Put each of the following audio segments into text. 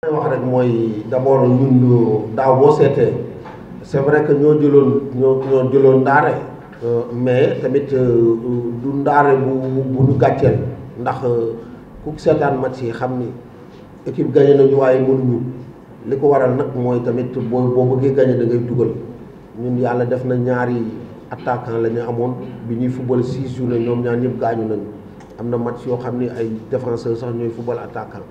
wax rek mooy d'abord ñun daaw boo seetee c'est vrai que ñoo jëloon ndaare mais tamit du ndaare bu ñu gàcceel ndax ku seetaan match yi xam ni équipe gagné nañu waaye mënuñu li ko waral nag mooy tamit boo bëggee gagné da ngay dugal ñun yàlla def na ñaari attaquant la ñu amoon bi ñuy football 6 journées ñoom ñaar ñëpp gaañu nañu am na match yoo xam ni ay défenseurs sax ñooy football attaquant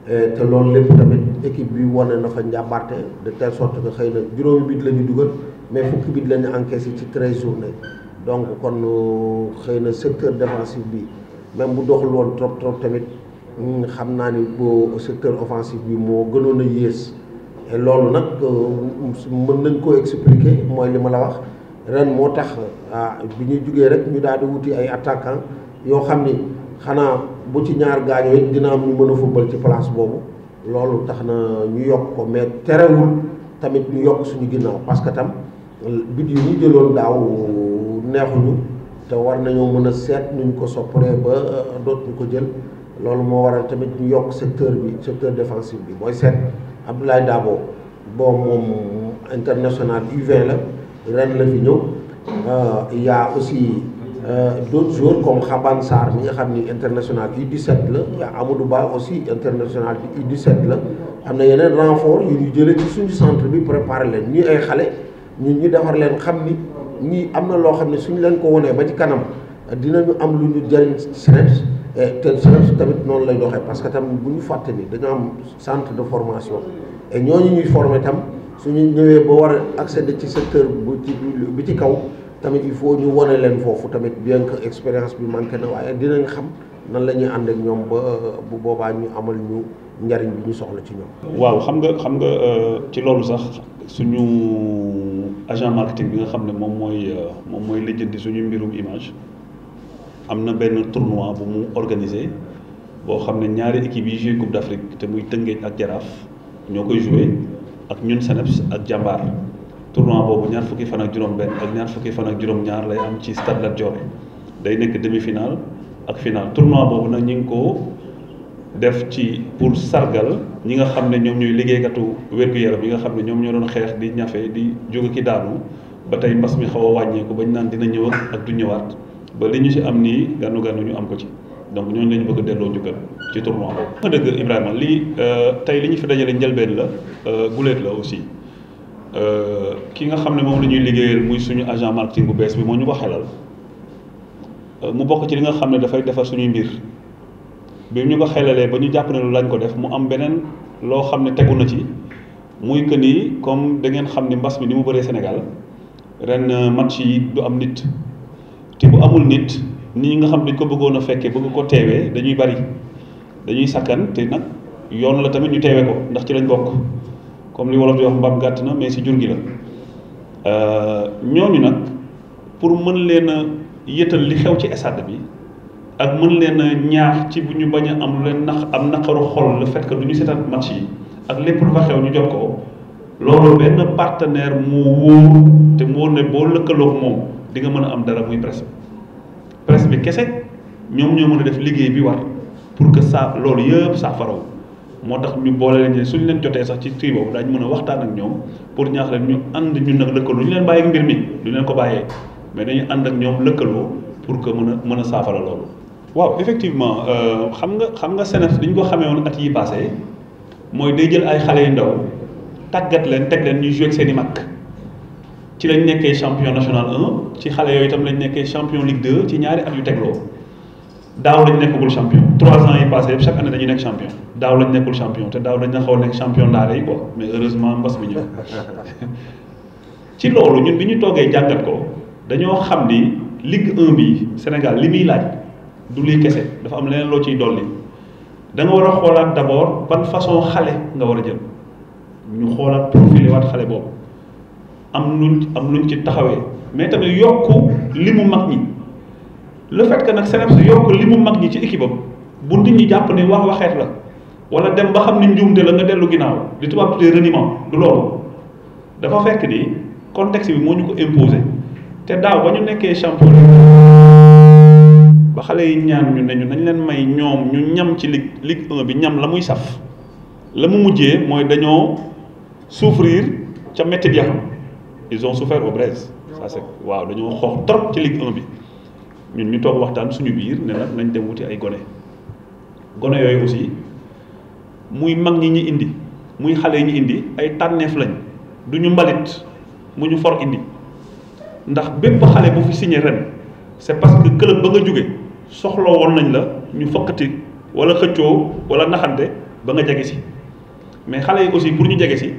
te loolu lépp tamit équipe bi wane na fa njàmbarte de telle sorte que xëy na juróomi bit la ñu dugal mais fukki bit la ñu encaissé ci 13 journées donc kon xëy na secteur défensif bi même bu doxul woon trop tamit xam naa ni boo secteur offensif bi moo gënoon a yées et loolu nag mën nañ koo expliquer mooy li ma la wax ren moo tax bi ñuy jugee rek ñu daal di wuti ay attaquant yoo xam ni xanaa bu ci ñaar gaañoo it dina am ñu mën a football ci place boobu loolu tax na ñu yokk ko mais terewul tamit ñu yokk suñu ginnaaw parce que tam bit yu ñu jëloon daaw neexuñu te war nañoo mën a seet nuñ ko sopparee ba dootuñu ko jël loolu moo waral tamit ñu yokk secteur défensif bi booy seet Abdoulaye Dabo bon moom international U20 la ren la fi ñëw il y a aussi d'autres joueurs comme Xaban Sarr mi nga xam ni international U17 la yaa Amadou Ba aussi international U17 la am na yeneen renfort yu ñu jëlee ci suñu centre bi préparé leen ñii ay xale ñun ñu defar leen xam ni ñii am na loo xam ne suñu leen ko wonee ba ci kanam dinañu am lu ñu jëriñ CNEPS te CNEPS tamit noonu lay doxee parce que tam bu ñu fàtte ni dañoo am centre de formation et ñooñu ñuy former tam suñu ñëwee ba war a accéder ci secteur bi ci kaw tamit il faut ñu wane leen foofu tamit bien que expérience bi manqué na waaye dinañ xam nan la ñuy ànd ak ñoom ba bu boobaa ñu amal ñu njariñ bi ñu soxla ci ñoom. waaw xam nga ci loolu sax suñu agent marketing bi nga xam ne moom mooy lijjanti suñu mbirum image am na benn tournoi bu mu organisé boo xam ne ñaari équipe yi joué Coupe d'Afrique te muy Tëngéej ak Jaraaf ñoo koy joué ak ñun CNEPS ak Jàmbaar. tournoi boobu ñaar fukki fan ak juróom-benn ak ñaar fukki fan ak juróom-ñaar lay am ci Stade Lat Dior day nekk demi-finale ak finale tournoi boobu nag ñu ngi ko def ci pour sargal ñi nga xam ne ñoom ñooy liggéeykatu wér-gu-yaram yi nga xam ne ñoom ñoo doon xeex di ñafe di jóge ki daanu ba tey mbas mi xaw a wàññeeku bañ naan dina ñëw ak du ñëwaat ba li ñu ci am nii gànnu ñu am ko ci donc ñooñu lañu bëgg a delloo njukkal ci tournoi boobu. nga dëgg Ibrahima lii tey li ñu fi dajale njëlbeen la guléet la aussi. ki nga xam ne moom la ñuy liggéeyal muy suñu agent marketing bu bees bi moo ñu ko xelal mu bokk ci li nga xam ne dafay defar suñuy mbir bi ñu ko xelalee ba ñu jàpp ne lu lañ ko def mu am beneen loo xam ne tegu na ci muy que ni comme da ngeen xam ne mbas mi ni mu bëree Sénégal ren match yi du am nit te bu amul nit ñi nga xam dañ ko bëggoon a fekkee bëgg ko teewee dañuy bari dañuy sakkan te nag yoon la tamit ñu teewee ko ndax ci lañ bokk. comme li wolof di wax mbaam gàtt na mais si jur gi la ñooñu nag pour mën leen a yëtal li xew ci stade bi ak mën leen a ñaax ci bu ñu bañ a am lu leen am naqaru xol le fait que du ñu seetaan match yi ak lépp lu fa xew ñu jot ko loolu benn partenaire mu wóor te mu wóor ne boo lëkkaloog moom di nga mën a am dara muy presse bi kese ñoom ñoo mën a def liggéey bi war pour que loolu yëpp saafaraw moo tax ñu boole leen suñ leen jotee sax ci kii boobu daañu mën a waxtaan ak ñoom pour ñaax leen ñu ànd ñun nag lëkkaloo ñu leen bàyyi ak mbir mi du leen ko bàyyee mais dañuy ànd ak ñoom lëkkaloo pour que mën a saafara loolu. waaw effectivement xam nga CNEPS bi ñu ko xamee woon at yi passé mooy day jël ay xale yu ndaw tàggat leen teg leen ñuy joué ak seen i mag ci lañ nekkee champion national 1 ci xale yooyu itam lañ nekkee champion Ligue 2 ci ñaari at yu tegloo. daaw lañ nekkagul champion 3 ans yi passé yëpp chaque année dañuy nekk champion daaw lañ nekkul champion te daaw dañ na xaw a nekk champion ndaare yi quoi mais heureusement mbas mi ñëw ci loolu ñun bi ñu toogee jàngat ko dañoo xam ni Ligue 1 bi Sénégal li muy laaj du lii kese dafa am leneen loo ciy dolli da nga war a xoolaat d'abord ban façon xale nga war a jël ñu xoolaat profilé waat xale boobu am luñ ci taxawee mais tamit yokku li mu mag ñi. le fait que nag CNEPS yokk li mu mag ñi ci équipe am bu nit ñi jàpp ne waxeet la wala dem ba xam ne njuumte la nga dellu ginnaaw li tubaab tuddee reniement du loolu dafa fekk ni contexte bi moo ñu ko imposé te daaw ba ñu nekkee champion ba xale yi ñaan ñu ne ñu nañ leen may ñoom ñu ñam ci Ligue 1 bi ñam la muy saf la mu mujjee mooy dañoo souffrir ca métti bi ils ont souffert au Brésil ça c'est waaw dañoo xoox trop ci Ligue 1 bi ñun ñu toog waxtaan suñu biir ne nag nañ dem wuti ay gone yooyu aussi muy mag ñi ñu indi muy xale yi ñu indi ay tànneef lañ du ñu mbalit mu ñu for indi ndax bépp xale bu fi signé ren c'est parce que club ba nga jóge soxloo woon nañ la ñu fokkati wala xëccoo wala naxante ba nga jege si mais xale yi aussi pour ñu jege si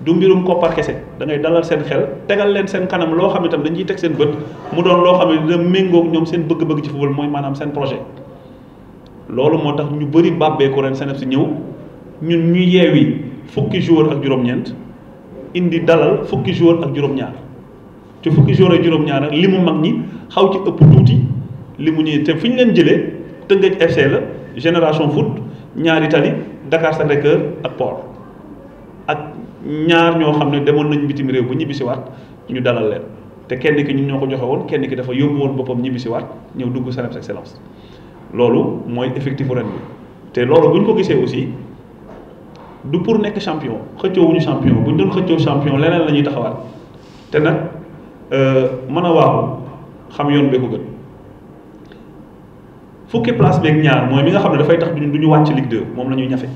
du mbirum koppar kese da ngay dalal seen xel tegal leen seen kanam loo xam ne tam dañuy teg seen bët mu doon loo xam ne dina méngoog ñoom seen bëgg-bëgg ci football mooy maanaam seen projet loolu moo tax ñu bëri bàbbeeku ren CNEPS si ñëw ñun ñu yeewi fukki joueur ak juróom-ñeent indi dalal fukki joueur ak juróom-ñaar te fukki joueur ak juróom-ñaar li mu mag ñi xaw ci ëpp tuuti li mu ñëwee te fi ñu leen jëlee Teungueth FC la Génération Foot ñaari Tali Dakar Sacré-Cœur ak Port ak ñaar ñoo xam ne demoon nañ bitim réew bu ñibbisiwaat ñu dalal leen te kenn ki ñun ñoo ko joxe woon kenn ki dafa yóbbu woon boppam ñibbisiwaat ñëw dugg CNEPS Excellence loolu mooy effectif ren bi te loolu bu ñu ko gisee aussi du pour nekk champion xëccoowuñu champion bu ñu doon xëccoo champion leneen la ñuy taxawaat te nag mën a waaxu xam yoon bee ko gën fukki place beeg ñaar mooy mi nga xam ne dafay tax du ñu wàcc Ligue 2 moom la ñuy ñafe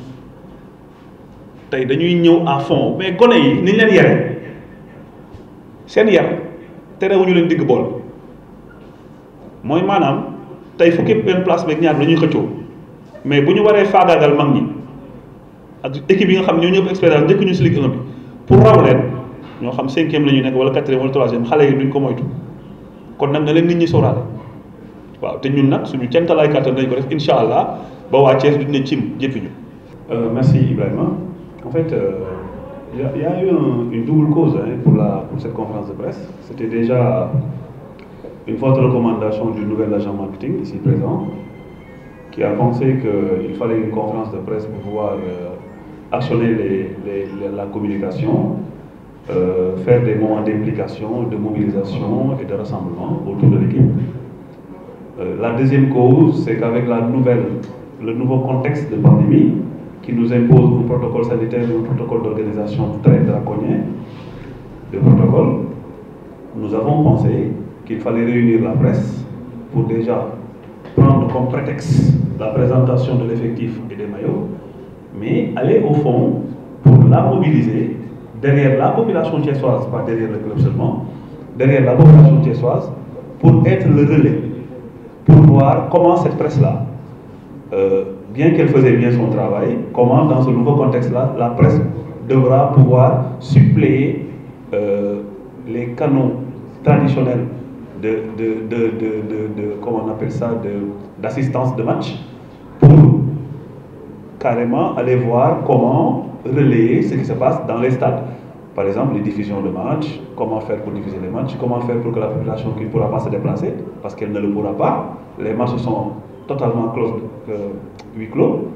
tey dañuy ñëw à fond mais gone yi ni ñu leen yare seen yar terewuñu leen digg bool mooy maanaam tey fukki benn place beeg ñaar dañuy xëccoo mais bu ñu waree faagaagal mag ñi ak équipe yi nga xam ne ñoo ñëpp expérience njëkk ñu si Ligue 1 bi pour raw leen ñoo xam 5e la ñu nekk wala 4e wala 3e xale yi duñ ko moytu kon nag na leen nit ñi sóoraale waaw te ñun nag suñu centalaay kàttan dañ ko def incha allah ba waa Thiès duñ ne cim jëppi ñu. Merci Ibrahima. En fait, il y a eu une double cause pour cette conférence de presse. C'était déjà une forte recommandation du nouvel agent marketing ici présent, qui a pensé qu'il fallait une conférence de presse pour pouvoir actionner la communication, faire des moments d'implication, de mobilisation et de rassemblement autour de l'équipe. La deuxième cause, c'est qu'avec le nouveau contexte de pandémie, qui nous impose un protocole sanitaire, un protocole d'organisation très draconien, de protocole, nous avons pensé qu'il fallait réunir la presse pour déjà prendre comme prétexte la présentation de l'effectif et des maillots, mais aller au fond pour la mobiliser derrière la population thiessoise, pas derrière le club seulement, derrière la population thiessoise, pour être le relais, pour voir comment cette presse-là, bien qu'elle faisait bien son travail, comment dans ce nouveau contexte-là, la presse devra pouvoir suppléer les canaux traditionnels comment on appelle ça, d'assistance de match, pour carrément aller voir comment relayer ce qui se passe dans les stades. Par exemple, les diffusions de matchs, comment faire pour diffuser les matchs, comment faire pour que la population qui ne pourra pas se déplacer, parce qu'elle ne le pourra pas, les matchs sont totalement huis clos,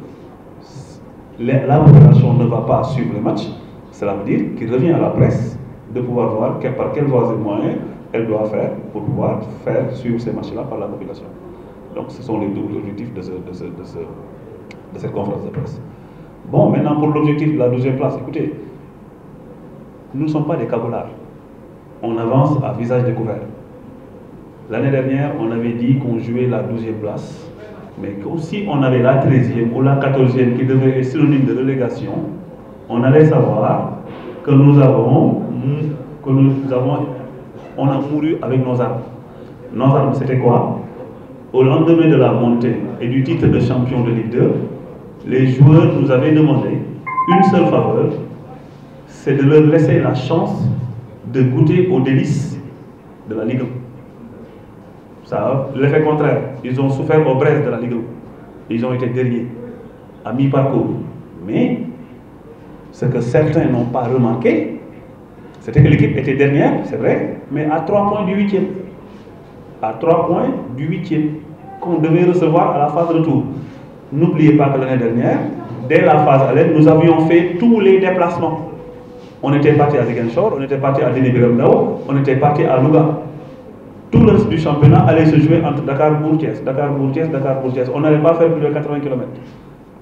la population ne va pas suivre les matchs, cela veut dire qu'il revient à la presse de pouvoir voir par quels voies et moyens elle doit faire pour pouvoir faire suivre ces matchs-là par la population. Donc ce sont les doubles objectifs de cette conférence de presse. Bon, maintenant pour l'objectif de la 12e place, écoutez, nous ne sommes pas des cagoulards. On avance à visage découvert. L'année dernière, on avait dit qu'on jouait la 12e place, mais que si on avait la 13e ou la 14e qui devait être synonyme de relégation, on allait savoir que on a mouru avec nos armes. Nos armes, c'était quoi? Au lendemain de la montée et du titre de champion de Ligue 2, les joueurs nous avaient demandé une seule faveur, c'est de leur laisser la chance de goûter aux délices de la Ligue 1. Ça, l'effet contraire, ils ont souffert au Brésil de la Ligue 1. Ils ont été derniers, à mi-parcours. Mais ce que certains n'ont pas remarqué, c'était que l'équipe était dernière, c'est vrai, mais à 3 points du 8e. À 3 points du 8e, qu'on devait recevoir à la phase retour. N'oubliez pas que l'année dernière, dès la phase aller, nous avions fait tous les déplacements. On était parti à Ziguinchor, on était parti à Déni Biram Ndao, on était parti à Louga. Tout le reste du championnat allait se jouer entre Dakar-Bourg-Thiès, Dakar-Bourg-Thiès, Dakar-Bourg-Thiès. On n'allait pas faire plus de 80 km.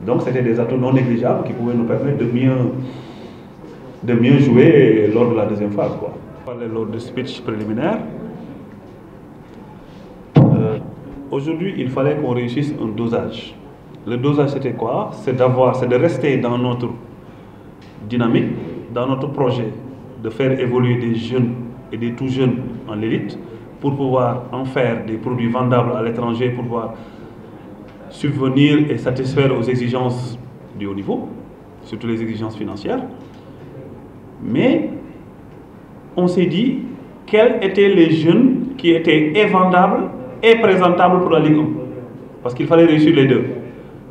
Donc c'était des atouts non négligeables qui pouvaient nous permettre de mieux jouer lors de la deuxième phase, quoi. On parlait lors du speech préliminaire. Aujourd'hui, il fallait qu'on réussisse un dosage. Le dosage, c'était quoi? C'est de rester dans notre dynamique, dans notre projet, de faire évoluer des jeunes et des tout jeunes en l'élite pour pouvoir en faire des produits vendables à l'étranger, pour pouvoir subvenir et satisfaire aux exigences du haut niveau, surtout les exigences financières. Mais on s'est dit quels étaient les jeunes qui étaient et vendables et présentables pour la Ligue 1. Parce qu'il fallait réussir les deux.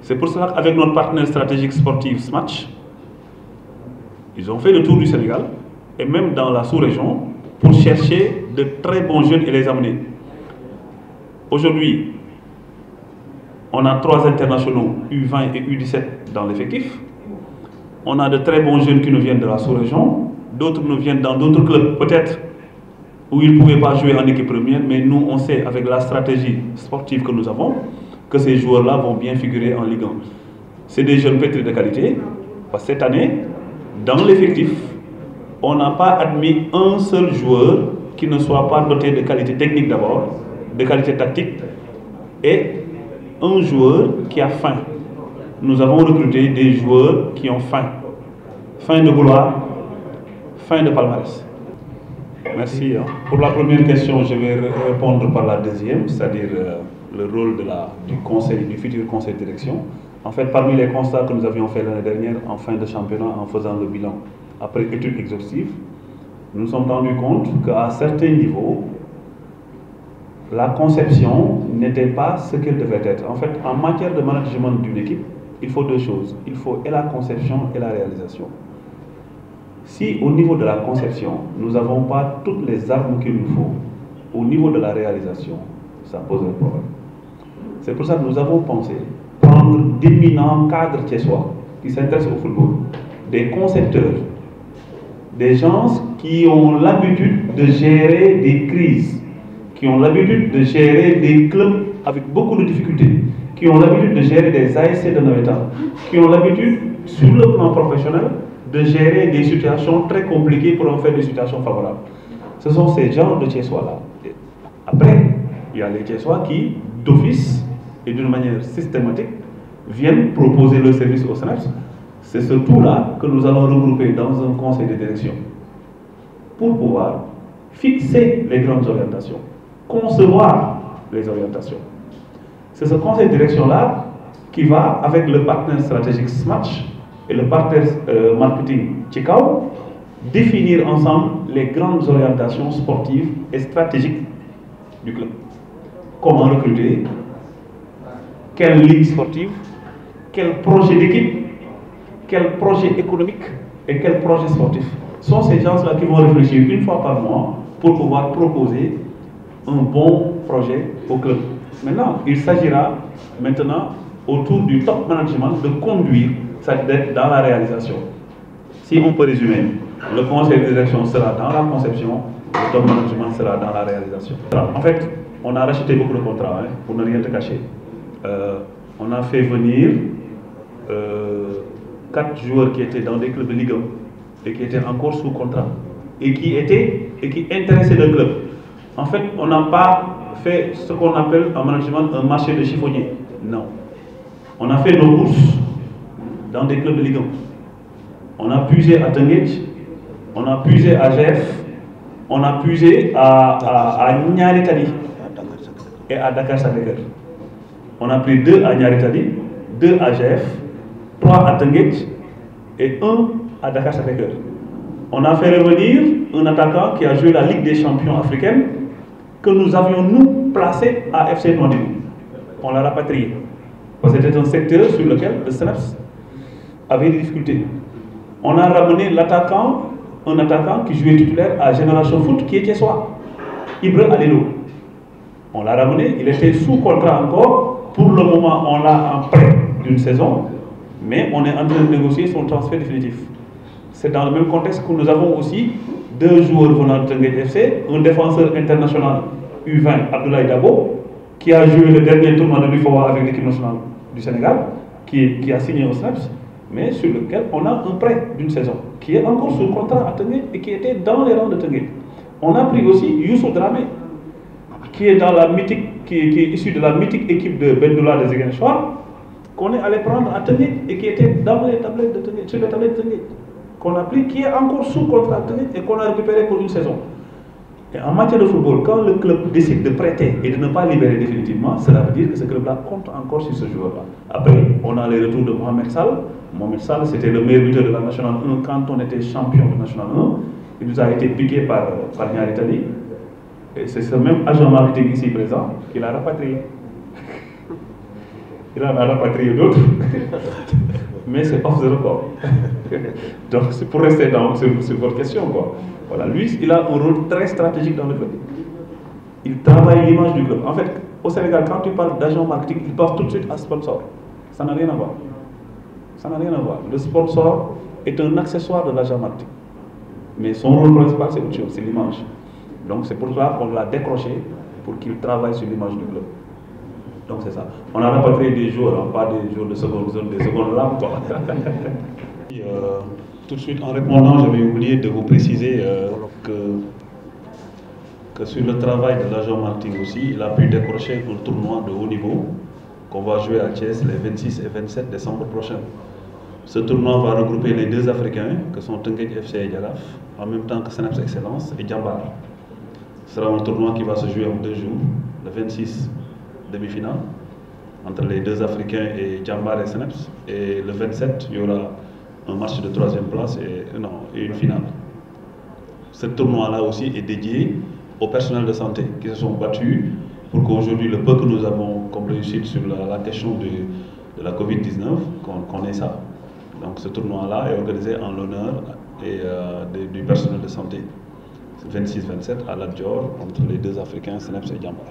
C'est pour cela qu'avec notre partenaire stratégique sportif Smatch, ils ont fait le tour du Sénégal et même dans la sous-région pour chercher de très bons jeunes et les amener. Aujourd'hui, on a 3 internationaux U20 et U17 dans l'effectif. On a de très bons jeunes qui nous viennent de la sous-région, d'autres nous viennent dans d'autres clubs, peut-être où ils ne pouvaient pas jouer en équipe première, mais nous, on sait, avec la stratégie sportive que nous avons, que ces joueurs-là vont bien figurer en Ligue 1. C'est des jeunes pétris de qualité, parce que cette année, dans l'effectif, on n'a pas admis un seul joueur qui ne soit pas doté de qualité technique d'abord, de qualité tactique, et un joueur qui a faim. Nous avons recruté des joueurs qui ont faim. Faim de gloire, faim de palmarès. Merci. Pour la première question, je vais répondre par la deuxième, c'est-à-dire le rôle du futur conseil de direction. En fait, parmi les constats que nous avions fait l'année dernière en fin de championnat, en faisant le bilan après étude exhaustive, nous nous sommes rendus compte qu'à certains niveaux, la conception n'était pas ce qu'elle devait être. En fait, en matière de management d'une équipe, il faut 2 choses. Il faut et la conception et la réalisation. Si au niveau de la conception, nous n'avons pas toutes les armes qu'il nous faut, au niveau de la réalisation, ça pose un problème. C'est pour ça que nous avons pensé prendre d'éminents cadres thiessois qui s'intéressent au football, des concepteurs, des gens qui ont l'habitude de gérer des crises, qui ont l'habitude de gérer des clubs avec beaucoup de difficultés, qui ont l'habitude de gérer des ASC de Noëtan, qui ont l'habitude, sur le plan professionnel, de gérer des situations très compliquées pour en faire des situations favorables. Ce sont ces genres de Thiessois-là. Après, il y a les Thiessois qui, d'office et d'une manière systématique, viennent proposer leur service au SNEPS. C'est ce tout-là que nous allons regrouper dans un conseil de direction pour pouvoir fixer les grandes orientations, concevoir les orientations. C'est ce conseil de direction-là qui va, avec le partenaire stratégique Smatch et le partenaire marketing Tchikao, définir ensemble les grandes orientations sportives et stratégiques du club. Comment recruter, quelle ligue sportive, quel projet d'équipe, quel projet économique et quel projet sportif. Ce sont ces gens-là qui vont réfléchir une fois par mois pour pouvoir proposer un bon projet au club. Maintenant, il s'agira maintenant autour du top management de conduire cette dette dans la réalisation. Si on peut résumer, le conseil de direction sera dans la conception, le top management sera dans la réalisation. En fait, on a racheté beaucoup de contrats, pour ne rien te cacher. On a fait venir 4 joueurs qui étaient dans des clubs de Ligue 1 et qui étaient encore sous contrat et qui intéressaient le club. En fait, on n'a pas fait ce qu'on appelle en management un marché de chiffonnier. Non. On a fait nos courses dans des clubs de Ligue 1. On a puisé à Tenguet, on a puisé à GF, on a puisé à Niaritali et à Dakar-Sacré-Cœur. On a pris 2 à Niaritali, 2 à GF, 3 à Tenguet et 1 à Dakar-Sacré-Cœur. On a fait revenir un attaquant qui a joué la Ligue des champions africaine que nous avions nous placé à FC Nouadhibou. On l'a rapatrié. Parce que c'était un secteur sur lequel le SNEPS avait des difficultés. On a ramené un attaquant qui jouait titulaire à Génération Foot qui était soi, Ibra Alelo. On l'a ramené, il était sous contrat encore. Pour le moment, on l'a en prêt d'une saison, mais on est en train de négocier son transfert définitif. C'est dans le même contexte que nous avons aussi 2 joueurs venant de Tenguet FC, un défenseur international U20, Abdoulaye Dabo, qui a joué le dernier tournoi de l'UFOA avec l'équipe nationale du Sénégal, qui a signé au SNEPS, mais sur lequel on a un prêt d'une saison, qui est encore sous contrat à Teungueth et qui était dans les rangs de Teungueth. On a pris aussi Youssou Dramé, qui est dans la mythique, qui est issu de la mythique équipe de Bendoula de Ziguinchor, qu'on est allé prendre à Teungueth et qui était dans les tablettes de Teungueth, sur les tablettes de Teungueth, qu'on a pris, qui est encore sous contrat à Teungueth et qu'on a récupéré pour une saison. Et en matière de football, quand le club décide de prêter et de ne pas libérer définitivement, cela veut dire que ce club-là compte encore sur ce joueur-là. Après, on a les retours de Mohamed Sall. Mohamed Sall, c'était le meilleur buteur de la Nationale 1 quand on était champion de Nationale 1. Il nous a été piqué par Niary Tally. Et c'est ce même agent marketing ici présent qui l'a rapatrié. Il en a rapatrié d'autres, mais c'est off the record. Donc c'est pour rester sur votre question, quoi. Voilà, lui, il a un rôle très stratégique dans le club. Il travaille l'image du club. En fait, au Sénégal, quand tu parles d'agent marketing, il pense tout de suite à sponsor. Ça n'a rien à voir. Ça n'a rien à voir. Le sponsor est un accessoire de l'agent marketing. Mais son rôle principal, c'est autre chose, c'est l'image. Donc c'est pour ça qu'on l'a décroché pour qu'il travaille sur l'image du club. Donc c'est ça. On a rapatrié des joueurs, hein, pas des joueurs de seconde zone, des secondes lames, quoi. Tout de suite, en répondant, j'avais oublié de vous préciser que sur le travail de l'agent marketing aussi, il a pu décrocher un tournoi de haut niveau qu'on va jouer à Thiès les 26 et 27 décembre prochains. Ce tournoi va regrouper les deux Africains, que sont Teungueth FC et Jaraaf, en même temps que Seneps Excellence et Djambar. Ce sera un tournoi qui va se jouer en 2 jours, le 26 demi-finale, entre les deux Africains et Djambar et Seneps, et le 27, il y aura un match de 3e place et une finale. Ce tournoi-là aussi est dédié aux personnels de santé qui se sont battus pour qu'aujourd'hui, le peu que nous avons comme réussite sur la question de la Covid-19, qu'on ait ça. Donc ce tournoi-là est organisé en l'honneur du personnel de santé. 26-27 à Lat Dior entre les deux Africains, Seneps et Djambar.